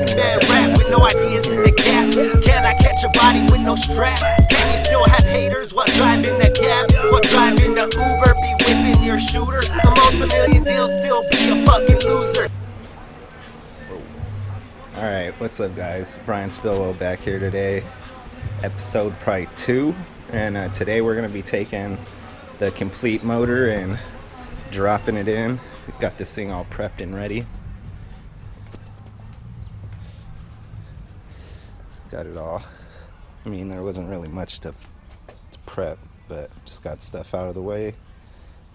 lazy man rap with no ideas in the gap. Can I catch a body with no strap? Can you still have haters while driving a cab? While driving a Uber, be whipping your shooter. A multi-million deal, still be a fucking loser. Alright, what's up guys? Brian Spillwell back here today. Episode probably 2. And today we're going to be taking the complete motor and dropping it in. We've got this thing all prepped and ready. Got it all. I mean, there wasn't really much to prep, but just got stuff out of the way.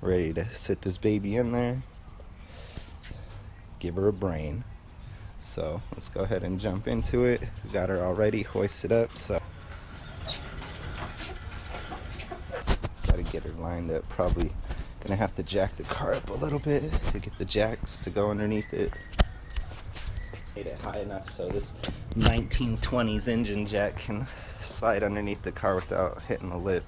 Ready to sit this baby in there. Give her a brain. So let's go ahead and jump into it. We got her already hoisted up, so gotta get her lined up. Probably gonna have to jack the car up a little bit to get the jacks to go underneath it. Made it high enough so this 1920s engine jack can slide underneath the car without hitting the lip.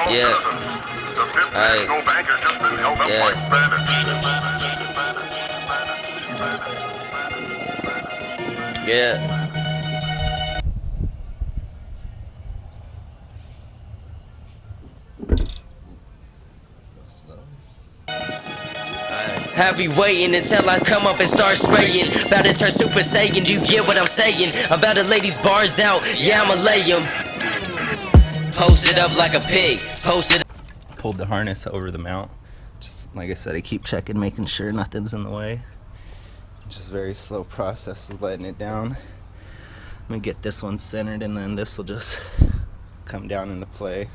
Yeah. Alright. Yeah. Yeah. Have you waiting until I come up and start spraying? About to turn Super Saiyan, do you get what I'm saying? I'm about to lay these bars out, yeah, I'ma lay them. Post it up like a pig, post it. Pulled the harness over the mount. Just like I said, I keep checking, making sure nothing's in the way. Just very slow process of letting it down. I'm gonna get this one centered and then this will just come down into play.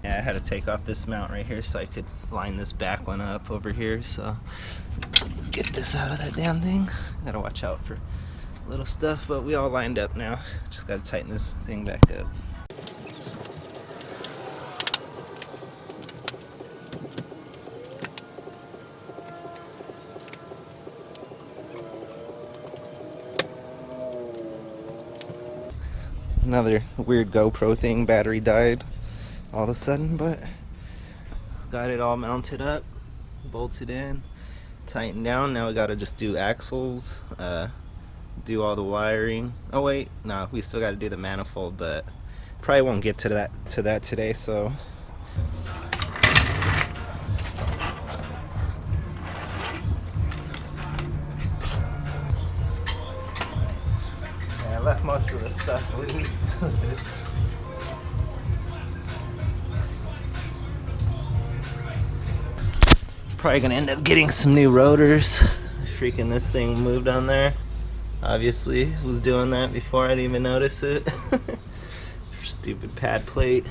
Yeah, I had to take off this mount right here so I could line this back one up over here, so get this out of that damn thing. Gotta watch out for little stuff, but we all lined up now. Just gotta tighten this thing back up. Another weird GoPro thing, battery died all of a sudden, but got it all mounted up, bolted in, tightened down. Now we gotta just do axles, do all the wiring. Oh wait, no, we still gotta do the manifold, but probably won't get to that today, so yeah, I left most of the stuff loose. Probably gonna end up getting some new rotors. Freaking this thing moved on there. Obviously was doing that before I didn't even notice it. Stupid pad plate.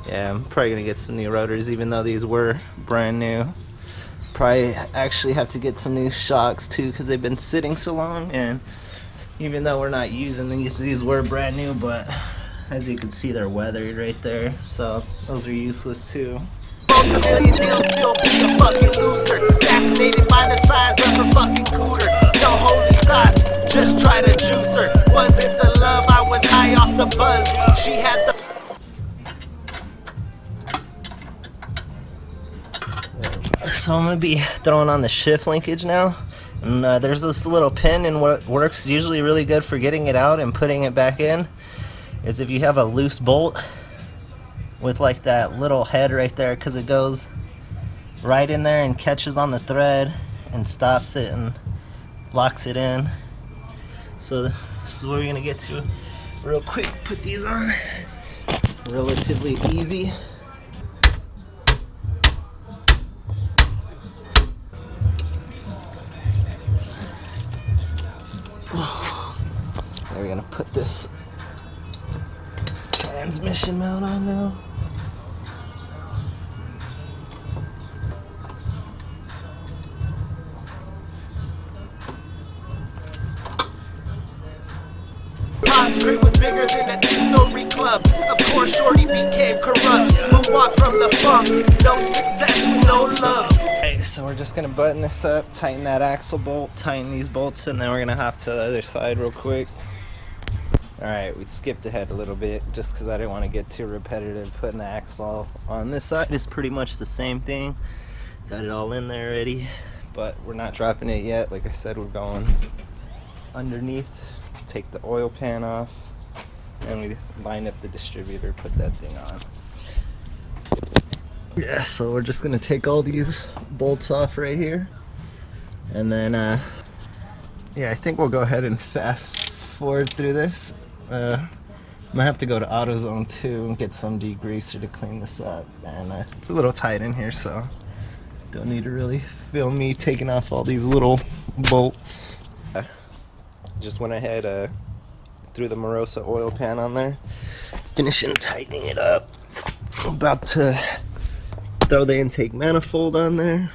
Yeah, I'm probably gonna get some new rotors even though these were brand new. Probably actually have to get some new shocks too because they've been sitting so long, and even though we're not using these were brand new, but as you can see they're weathered right there, so those are useless too. Multi-million deal, still be a fucking loser. Fascinated by the size of her fucking cooter. No holy thoughts, just try to juice her. Wasn't the love, I was high off the buzz. She had the... So I'm gonna be throwing on the shift linkage now. And there's this little pin, and what works usually really good for getting it out and putting it back in is if you have a loose bolt with like that little head right there, because it goes right in there and catches on the thread and stops it and locks it in. So this is where we're gonna get to real quick. Put these on relatively easy. Now we're gonna put this transmission mount on now. Pop's crib was bigger than a two-story club. Of course, Shorty became corrupt. Moonwalk from the funk. No success with no no love. Okay, so we're just gonna button this up, tighten that axle bolt, tighten these bolts, and then we're gonna hop to the other side real quick. Alright, we skipped ahead a little bit just because I didn't want to get too repetitive. Putting the axle on this side is pretty much the same thing. Got it all in there already, but we're not dropping it yet. Like I said, we're going underneath, take the oil pan off, and we line up the distributor, put that thing on. Yeah, so we're just gonna take all these bolts off right here, and then yeah, I think we'll go ahead and fast forward through this. I'm gonna have to go to AutoZone too and get some degreaser to clean this up, and it's a little tight in here, so don't need to really film me taking off all these little bolts. Just went ahead, threw the Morosa oil pan on there, finishing tightening it up. I'm about to throw the intake manifold on there.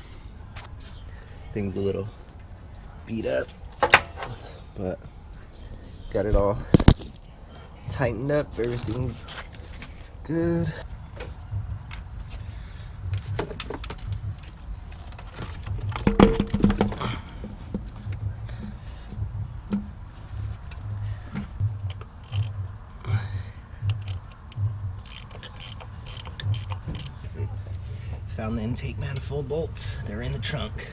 Thing's a little beat up, but got it all tightened up. Everything's good. Found the intake manifold bolts. They're in the trunk.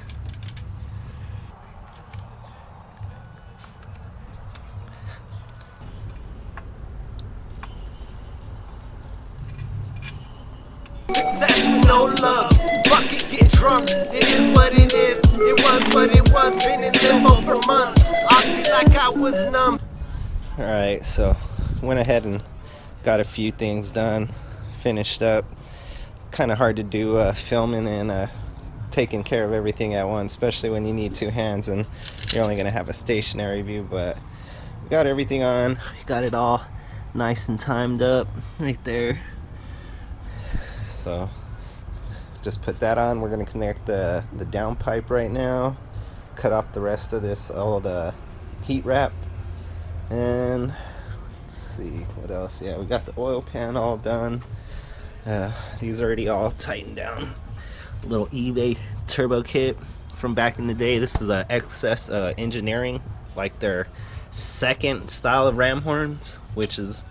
Success with no love. Fuck it, get drunk. It is what it is. It was what it was. Been in limbo for months. Oxy like I was numb. Alright, so went ahead and got a few things done, finished up. Kind of hard to do filming and taking care of everything at once, especially when you need two hands and you're only going to have a stationary view, but we got everything on. We got it all nice and timed up right there. So just put that on. We're going to connect the down pipe right now, cut off the rest of this old heat wrap, and let's see what else. Yeah, we got the oil pan all done. These are already all tightened down. A little eBay turbo kit from back in the day. This is a XS Engineering, like their second style of ram horns, which is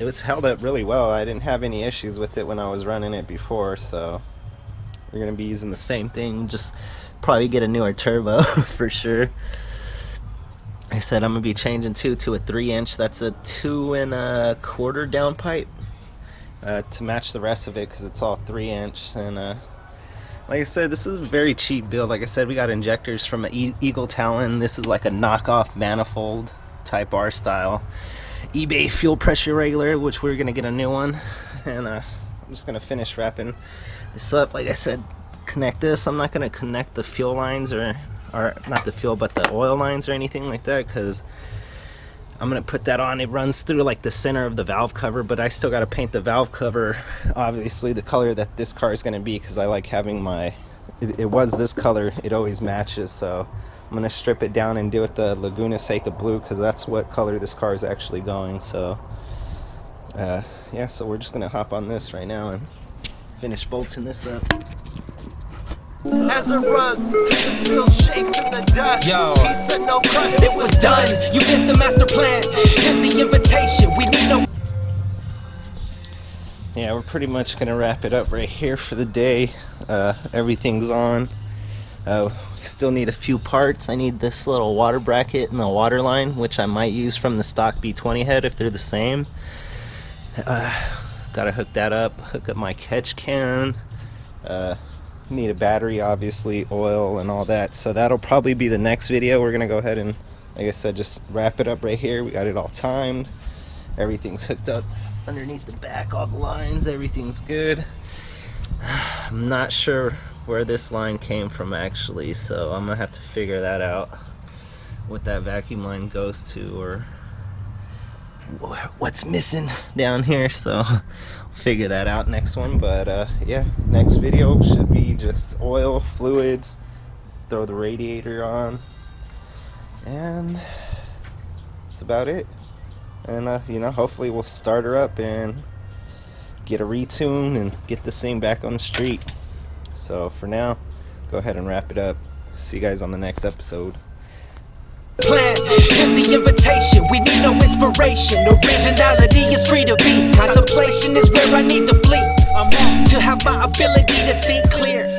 it was held up really well. I didn't have any issues with it when I was running it before, so we're gonna be using the same thing, just probably get a newer turbo for sure. I said I'm gonna be changing to a 3-inch. That's a 2 1/4 down pipe to match the rest of it, because it's all 3-inch. And like I said, this is a very cheap build. Like I said, we got injectors from Eagle Talon. This is like a knockoff manifold type R style eBay fuel pressure regulator, which we're gonna get a new one. And I'm just gonna finish wrapping this up. Like I said, connect this. I'm not gonna connect the fuel lines, or not the fuel, but the oil lines or anything like that, because I'm gonna put that on. It runs through like the center of the valve cover, but I still gotta paint the valve cover, obviously the color that this car is gonna be, because I like having my, it was this color, it always matches. So I'm gonna strip it down and do it the Laguna Seca blue, because that's what color this car is actually going. So yeah, so we're just gonna hop on this right now and finish bolting this up. As a rug to the spill shakes in the dust. Yo. Pizza no crust, it was done. You missed the master plan. Here's the invitation. We need no. Yeah, we're pretty much gonna wrap it up right here for the day. Everything's on. We still need a few parts. I need this little water bracket and the water line, which I might use from the stock B20 head if they're the same. Gotta hook that up, hook up my catch can. Need a battery, obviously, oil and all that. So that'll probably be the next video. We're gonna go ahead and, like I said, just wrap it up right here. We got it all timed. Everything's hooked up underneath the back, all the lines, everything's good. I'm not sure where this line came from actually, so I'm gonna have to figure that out, what that vacuum line goes to, or what's missing down here. So I'll figure that out next one. But yeah, next video should be just oil, fluids, throw the radiator on, and that's about it. And you know, hopefully we'll start her up and get a retune and get this thing back on the street. So for now, go ahead and wrap it up. See you guys on the next episode. Plan is the invitation. We need no inspiration. Originality is free to be. Contemplation is where I need to flee. To have my ability to think clear.